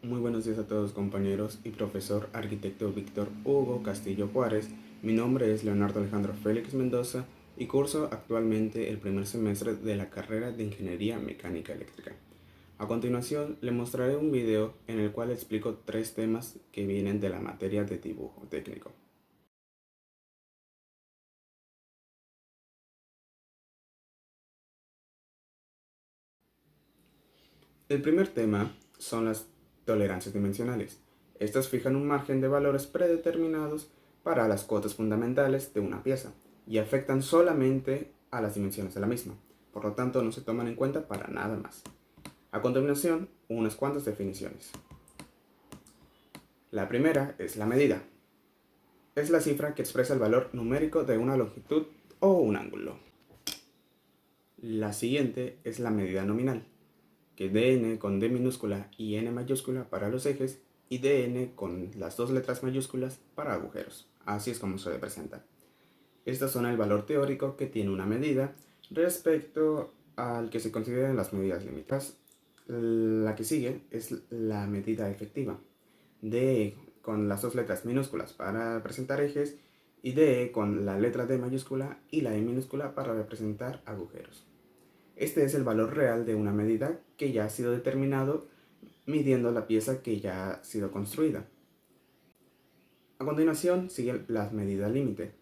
Muy buenos días a todos compañeros y profesor arquitecto Víctor Hugo Castillo Juárez. Mi nombre es Leonardo Alejandro Félix Mendoza y curso actualmente el primer semestre de la carrera de Ingeniería Mecánica Eléctrica. A continuación le mostraré un video en el cual explico tres temas que vienen de la materia de dibujo técnico. El primer tema son las tolerancias dimensionales. Estas fijan un margen de valores predeterminados para las cuotas fundamentales de una pieza y afectan solamente a las dimensiones de la misma. Por lo tanto, no se toman en cuenta para nada más. A continuación, unas cuantas definiciones. La primera es la medida. Es la cifra que expresa el valor numérico de una longitud o un ángulo. La siguiente es la medida nominal, que dn con d minúscula y n mayúscula para los ejes y dn con las dos letras mayúsculas para agujeros. Así es como se representa. Estas son el valor teórico que tiene una medida respecto al que se consideran las medidas limitadas. La que sigue es la medida efectiva. D con las dos letras minúsculas para representar ejes y D con la letra D mayúscula y la E minúscula para representar agujeros. Este es el valor real de una medida que ya ha sido determinado midiendo la pieza que ya ha sido construida. A continuación sigue la medida límite,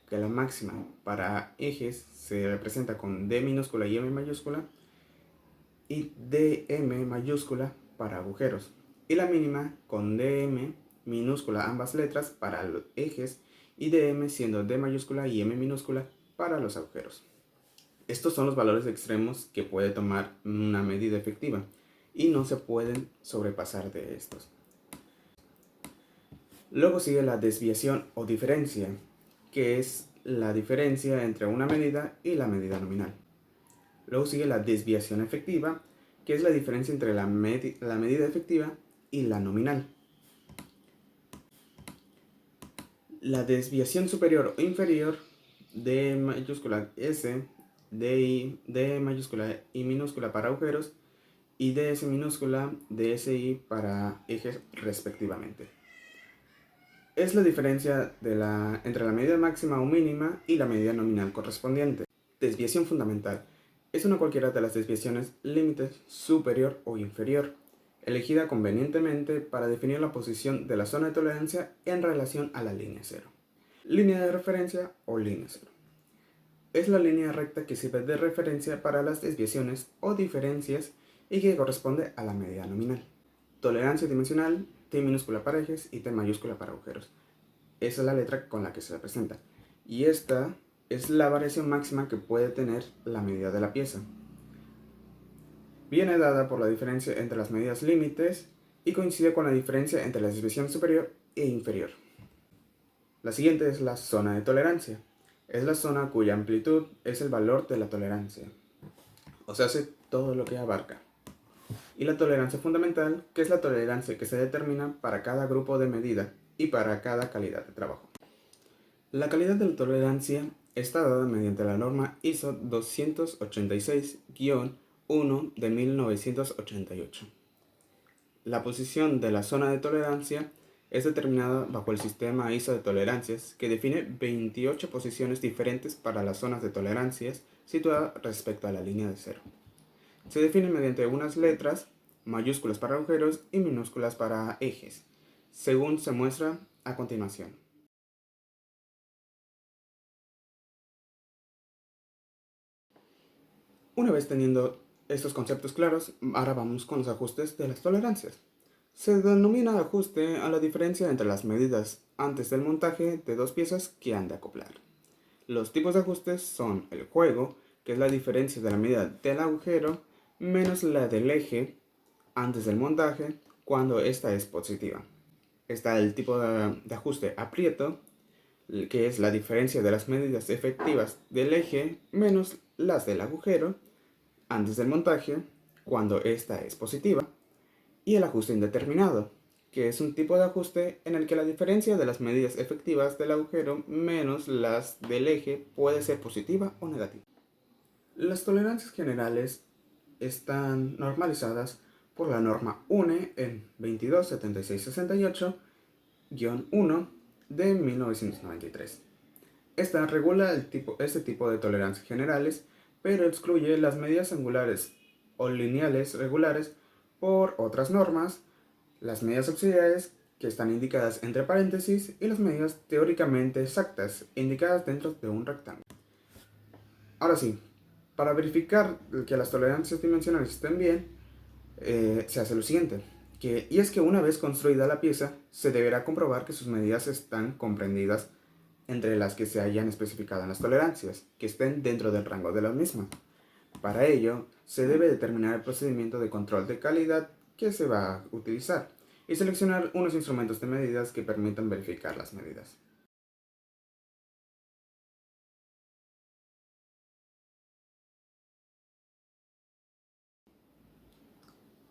que la máxima para ejes se representa con D minúscula y M mayúscula y DM mayúscula para agujeros, y la mínima con DM minúscula ambas letras para los ejes y DM siendo D mayúscula y M minúscula para los agujeros. Estos son los valores extremos que puede tomar una medida efectiva y no se pueden sobrepasar de estos. Luego sigue la desviación o diferencia, que es la diferencia entre una medida y la medida nominal. Luego sigue la desviación efectiva, que es la diferencia entre la medida efectiva y la nominal. La desviación superior o inferior, D mayúscula S, D mayúscula I minúscula para agujeros y DS minúscula DSI para ejes respectivamente. Es la diferencia entre la medida máxima o mínima y la medida nominal correspondiente. Desviación fundamental. Es una cualquiera de las desviaciones límites superior o inferior, elegida convenientemente para definir la posición de la zona de tolerancia en relación a la línea cero. Línea de referencia o línea cero. Es la línea recta que sirve de referencia para las desviaciones o diferencias y que corresponde a la medida nominal. Tolerancia dimensional, T minúscula para ejes y T mayúscula para agujeros. Esa es la letra con la que se representa. Y esta es la variación máxima que puede tener la medida de la pieza. Viene dada por la diferencia entre las medidas límites y coincide con la diferencia entre la desviación superior e inferior. La siguiente es la zona de tolerancia. Es la zona cuya amplitud es el valor de la tolerancia, o sea, hace todo lo que abarca. Y la tolerancia fundamental, que es la tolerancia que se determina para cada grupo de medida y para cada calidad de trabajo. La calidad de la tolerancia está dada mediante la norma ISO 286-1 de 1988. La posición de la zona de tolerancia es determinada bajo el sistema ISO de tolerancias, que define 28 posiciones diferentes para las zonas de tolerancias situadas respecto a la línea de cero. Se define mediante unas letras, mayúsculas para agujeros y minúsculas para ejes, según se muestra a continuación. Una vez teniendo estos conceptos claros, ahora vamos con los ajustes de las tolerancias. Se denomina ajuste a la diferencia entre las medidas antes del montaje de dos piezas que han de acoplar. Los tipos de ajustes son el juego, que es la diferencia de la medida del agujero menos la del eje antes del montaje cuando esta es positiva. Está el tipo de ajuste aprieto, que es la diferencia de las medidas efectivas del eje menos las del agujero antes del montaje cuando esta es positiva. Y el ajuste indeterminado, que es un tipo de ajuste en el que la diferencia de las medidas efectivas del agujero menos las del eje puede ser positiva o negativa. Las tolerancias generales están normalizadas por la norma UNE en 227668-1 de 1993. Esta regula este tipo de tolerancias generales, pero excluye las medidas angulares o lineales regulares por otras normas, las medidas auxiliares que están indicadas entre paréntesis y las medidas teóricamente exactas indicadas dentro de un rectángulo. Ahora sí, para verificar que las tolerancias dimensionales estén bien, se hace lo siguiente, y es que una vez construida la pieza, se deberá comprobar que sus medidas están comprendidas entre las que se hayan especificado en las tolerancias, que estén dentro del rango de las mismas. Para ello, se debe determinar el procedimiento de control de calidad que se va a utilizar y seleccionar unos instrumentos de medidas que permitan verificar las medidas.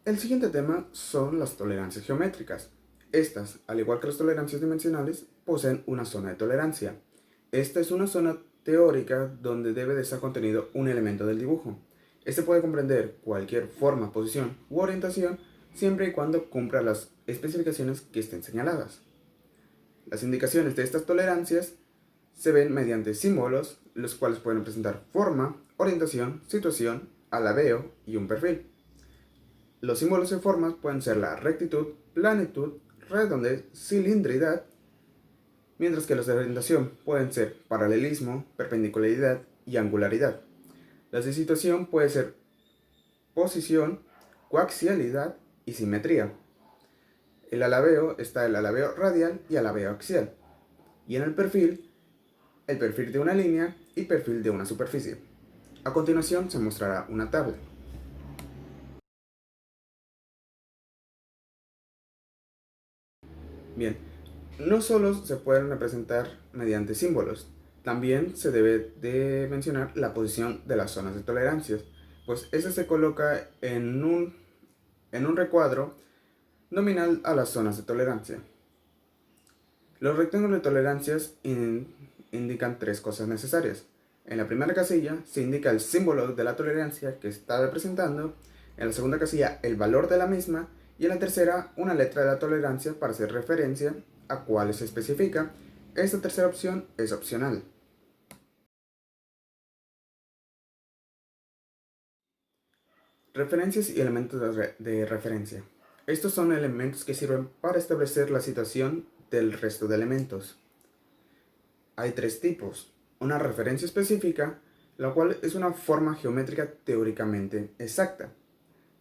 El siguiente tema son las tolerancias geométricas. Estas, al igual que las tolerancias dimensionales, poseen una zona de tolerancia. Esta es una zona teórica donde debe de estar contenido un elemento del dibujo. Este puede comprender cualquier forma, posición u orientación siempre y cuando cumpla las especificaciones que estén señaladas. Las indicaciones de estas tolerancias se ven mediante símbolos, los cuales pueden presentar forma, orientación, situación, alabeo y un perfil. Los símbolos y formas pueden ser la rectitud, planitud, redondez, cilindridad, mientras que los de orientación pueden ser paralelismo, perpendicularidad y angularidad. Las de situación pueden ser posición, coaxialidad y simetría. El alabeo está el alabeo radial y alabeo axial. Y en el perfil de una línea y perfil de una superficie. A continuación se mostrará una tabla. Bien, no solo se pueden representar mediante símbolos, también se debe de mencionar la posición de las zonas de tolerancias, pues esa se coloca en un recuadro nominal a las zonas de tolerancia. Los rectángulos de tolerancias indican tres cosas necesarias. En la primera casilla se indica el símbolo de la tolerancia que está representando, en la segunda casilla el valor de la misma y en la tercera una letra de la tolerancia para hacer referencia a cuál se especifica. Esta tercera opción es opcional. Referencias y elementos de referencia. Estos son elementos que sirven para establecer la situación del resto de elementos. Hay tres tipos. Una referencia específica, la cual es una forma geométrica teóricamente exacta.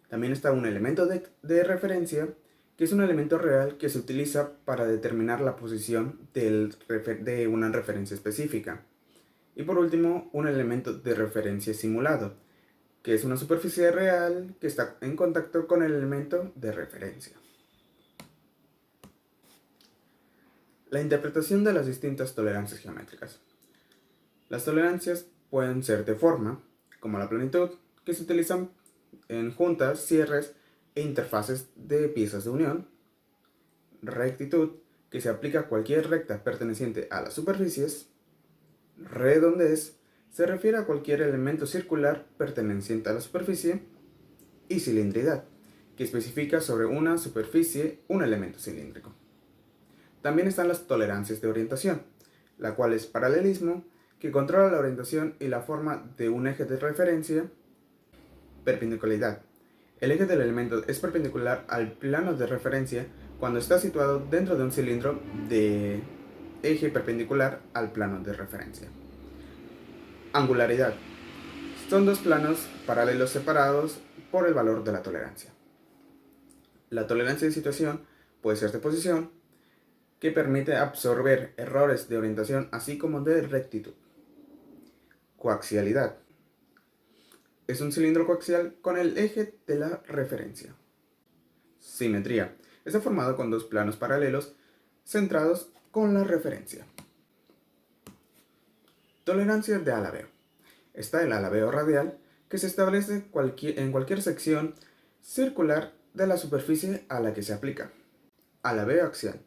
También está un elemento de referencia, que es un elemento real que se utiliza para determinar la posición de una referencia específica. Y por último, un elemento de referencia simulado, que es una superficie real que está en contacto con el elemento de referencia. La interpretación de las distintas tolerancias geométricas. Las tolerancias pueden ser de forma, como la planitud, que se utilizan en juntas, cierres e interfaces de piezas de unión. Rectitud, que se aplica a cualquier recta perteneciente a las superficies. Redondez, se refiere a cualquier elemento circular perteneciente a la superficie. Y cilindridad, que especifica sobre una superficie un elemento cilíndrico. También están las tolerancias de orientación, la cual es paralelismo, que controla la orientación y la forma de un eje de referencia. Perpendicularidad. El eje del elemento es perpendicular al plano de referencia cuando está situado dentro de un cilindro de eje perpendicular al plano de referencia. Angularidad. Son dos planos paralelos separados por el valor de la tolerancia. La tolerancia de situación puede ser de posición, que permite absorber errores de orientación así como de rectitud. Coaxialidad. Es un cilindro coaxial con el eje de la referencia. Simetría. Está formado con dos planos paralelos centrados con la referencia. Tolerancia de alabeo. Está el alabeo radial, que se establece en cualquier sección circular de la superficie a la que se aplica. Alabeo axial.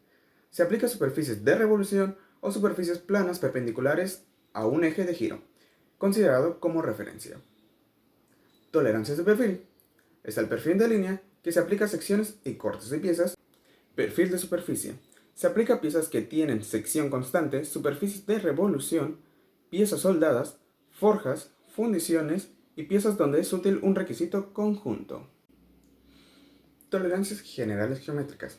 Se aplica a superficies de revolución o superficies planas perpendiculares a un eje de giro, considerado como referencia. Tolerancias de perfil. Está el perfil de línea, que se aplica a secciones y cortes de piezas. Perfil de superficie. Se aplica a piezas que tienen sección constante, superficies de revolución, piezas soldadas, forjas, fundiciones y piezas donde es útil un requisito conjunto. Tolerancias generales geométricas.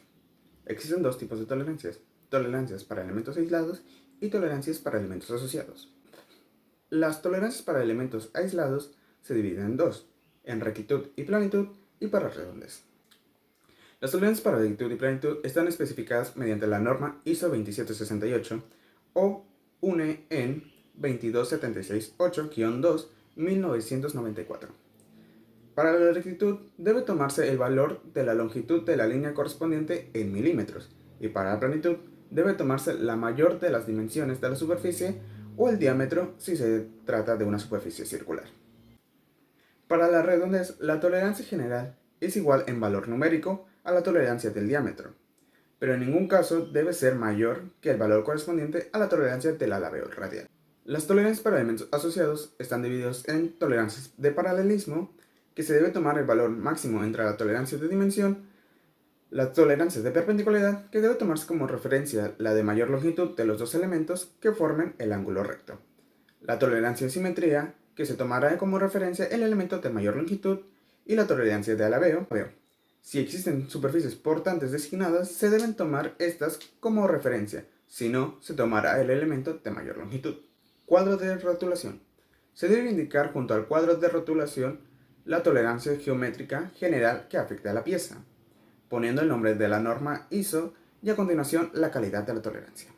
Existen dos tipos de tolerancias: tolerancias para elementos aislados y tolerancias para elementos asociados. Las tolerancias para elementos aislados se dividen en dos: en rectitud y planitud y para redondez. Las tolerancias para rectitud y planitud están especificadas mediante la norma ISO 27668 o UNE EN 22768-2 1994. Para la rectitud debe tomarse el valor de la longitud de la línea correspondiente en milímetros, y para la planitud debe tomarse la mayor de las dimensiones de la superficie o el diámetro si se trata de una superficie circular. Para la redondez, la tolerancia general es igual en valor numérico a la tolerancia del diámetro, pero en ningún caso debe ser mayor que el valor correspondiente a la tolerancia del alabeo radial. Las tolerancias para elementos asociados están divididos en tolerancias de paralelismo, que se debe tomar el valor máximo entre la tolerancia de dimensión, las tolerancias de perpendicularidad, que debe tomarse como referencia la de mayor longitud de los dos elementos que formen el ángulo recto, la tolerancia de simetría, que se tomará como referencia el elemento de mayor longitud, y la tolerancia de alabeo. Si existen superficies portantes designadas, se deben tomar estas como referencia, si no, se tomará el elemento de mayor longitud. Cuadro de rotulación. Se debe indicar junto al cuadro de rotulación la tolerancia geométrica general que afecta a la pieza, poniendo el nombre de la norma ISO y a continuación la calidad de la tolerancia.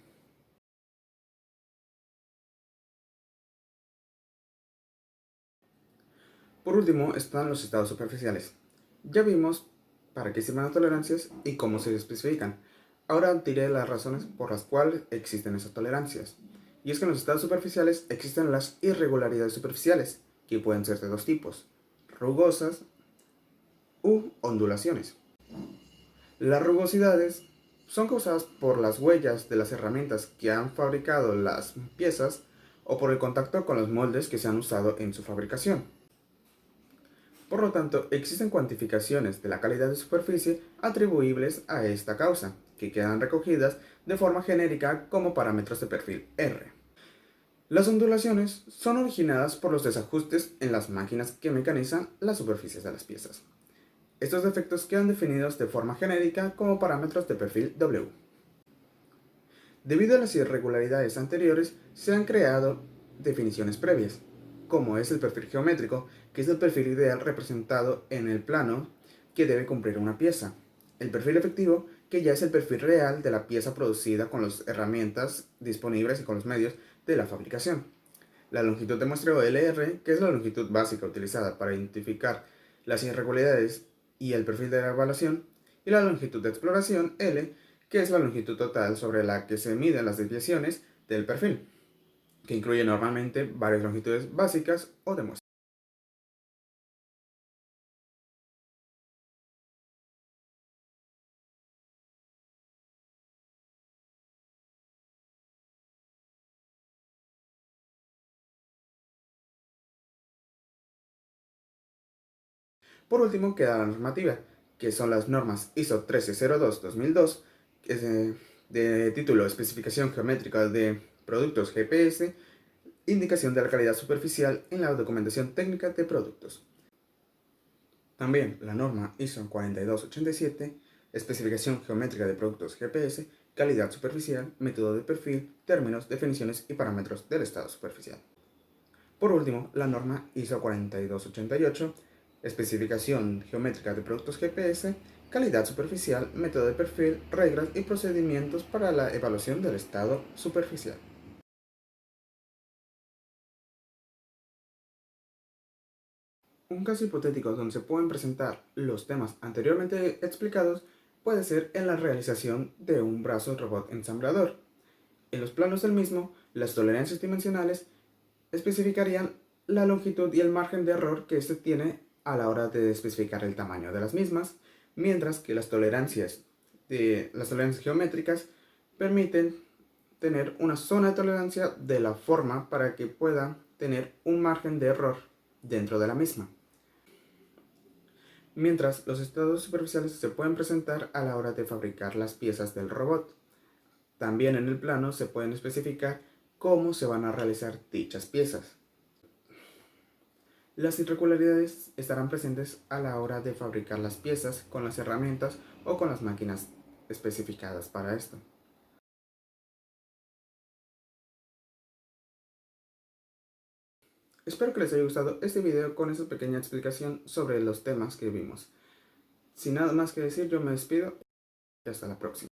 Por último están los estados superficiales. Ya vimos para qué sirven las tolerancias y cómo se especifican. Ahora diré las razones por las cuales existen esas tolerancias. Y es que en los estados superficiales existen las irregularidades superficiales, que pueden ser de dos tipos: rugosas u ondulaciones. Las rugosidades son causadas por las huellas de las herramientas que han fabricado las piezas o por el contacto con los moldes que se han usado en su fabricación. Por lo tanto, existen cuantificaciones de la calidad de superficie atribuibles a esta causa, que quedan recogidas de forma genérica como parámetros de perfil R. Las ondulaciones son originadas por los desajustes en las máquinas que mecanizan las superficies de las piezas. Estos defectos quedan definidos de forma genérica como parámetros de perfil W. Debido a las irregularidades anteriores, se han creado definiciones previas, como es el perfil geométrico, que es el perfil ideal representado en el plano que debe cumplir una pieza. El perfil efectivo, que ya es el perfil real de la pieza producida con las herramientas disponibles y con los medios de la fabricación. La longitud de muestreo LR, que es la longitud básica utilizada para identificar las irregularidades y el perfil de la evaluación, y la longitud de exploración L, que es la longitud total sobre la que se miden las desviaciones del perfil, que incluye normalmente varias longitudes básicas o de muestra. Por último queda la normativa, que son las normas ISO 1302-2002, que es de título Especificación Geométrica de Productos GPS, indicación de la calidad superficial en la documentación técnica de productos. También la norma ISO 4287, Especificación Geométrica de Productos GPS, calidad superficial, método de perfil, términos, definiciones y parámetros del estado superficial. Por último, la norma ISO 4288, Especificación Geométrica de Productos GPS, calidad superficial, método de perfil, reglas y procedimientos para la evaluación del estado superficial. Un caso hipotético donde se pueden presentar los temas anteriormente explicados puede ser en la realización de un brazo robot ensamblador. En los planos del mismo, las tolerancias dimensionales especificarían la longitud y el margen de error que éste tiene a la hora de especificar el tamaño de las mismas, mientras que las tolerancias geométricas permiten tener una zona de tolerancia de la forma para que pueda tener un margen de error dentro de la misma. mientras los estados superficiales se pueden presentar a la hora de fabricar las piezas del robot. También en el plano se pueden especificar cómo se van a realizar dichas piezas. Las irregularidades estarán presentes a la hora de fabricar las piezas con las herramientas o con las máquinas especificadas para esto. Espero que les haya gustado este video con esta pequeña explicación sobre los temas que vimos. Sin nada más que decir, yo me despido y hasta la próxima.